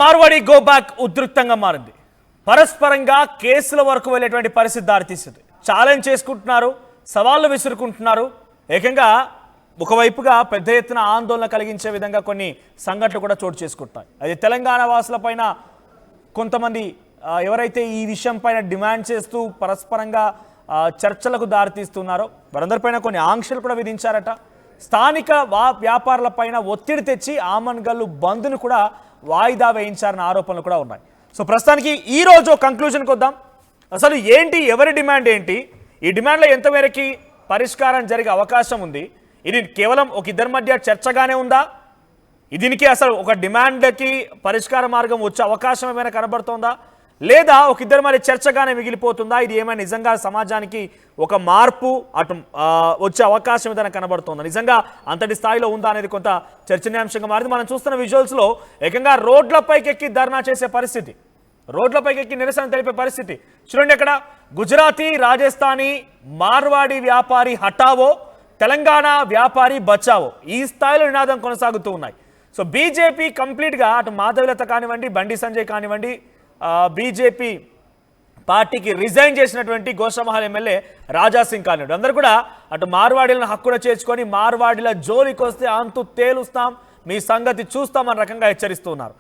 Marwadi go back ఉధృతంగా మారింది. పరస్పరంగా కేసుల వరకు వెళ్ళేటువంటి పరిస్థితి దారితీసింది. ఛాలెంజ్ చేసుకుంటున్నారు, సవాళ్లు విసురుకుంటున్నారు. ఏకంగా ఒకవైపుగా పెద్ద ఎత్తున ఆందోళన కలిగించే విధంగా కొన్ని సంఘటనలు కూడా చోటు చేసుకుంటాయి. అది తెలంగాణ వాసులపైన కొంతమంది ఎవరైతే ఈ విషయం పైన డిమాండ్ చేస్తూ పరస్పరంగా చర్చలకు దారితీస్తున్నారో వారందరిపైన కొన్ని ఆంక్షలు కూడా విధించారట. స్థానిక వ్యాపారులపైన ఒత్తిడి తెచ్చి ఆమన్గల్లు బంద్ను కూడా వాయిదా వేయించారన్న ఆరోపణలు కూడా ఉన్నాయి. సో ప్రస్తుతానికి ఈ రోజు కంక్లూజన్కి వద్దాం. అసలు ఏంటి, ఎవరి డిమాండ్ ఏంటి, ఈ డిమాండ్లో ఎంత మేరకి పరిష్కారం జరిగే అవకాశం ఉంది, ఇది కేవలం ఒక ఇద్దరి మధ్య చర్చగానే ఉందా, దీనికి అసలు ఒక డిమాండ్కి పరిష్కార మార్గం వచ్చే అవకాశం ఏమైనా కనబడుతోందా, లేదా ఒక ఇద్దరి మధ్య చర్చగానే మిగిలిపోతుందా, ఇది ఏమైనా నిజంగా సమాజానికి ఒక మార్పు అటు వచ్చే అవకాశం ఏదైనా కనబడుతుందా, నిజంగా అంతటి స్థాయిలో ఉందా అనేది కొంత చర్చనీయాంశంగా మారింది. మనం చూస్తున్న విజువల్స్లో ఏకంగా రోడ్లపైకి ఎక్కి ధర్నా చేసే పరిస్థితి, రోడ్లపైకి ఎక్కి నిరసన తెలిపే పరిస్థితి చూడండి. అక్కడ గుజరాతీ, రాజస్థానీ, మార్వాడి వ్యాపారి హటావో, తెలంగాణ వ్యాపారి బచావో, ఈ స్థాయిలో నినాదం కొనసాగుతూ ఉన్నాయి. సో బీజేపీ కంప్లీట్గా అటు మాధవీలత కానివ్వండి, బండి సంజయ్ కానివ్వండి, బీజేపీ పార్టీకి రిజైన్ చేసినటువంటి గోషామహల్ ఎమ్మెల్యే రాజాసింగ్ కానివ్వండి, అందరూ కూడా అటు మార్వాడీలను హక్కున చేర్చుకొని మార్వాడీల జోలికి వస్తే అంతు తేలుస్తాం, మీ సంగతి చూస్తామన్న రకంగా హెచ్చరిస్తున్నారు.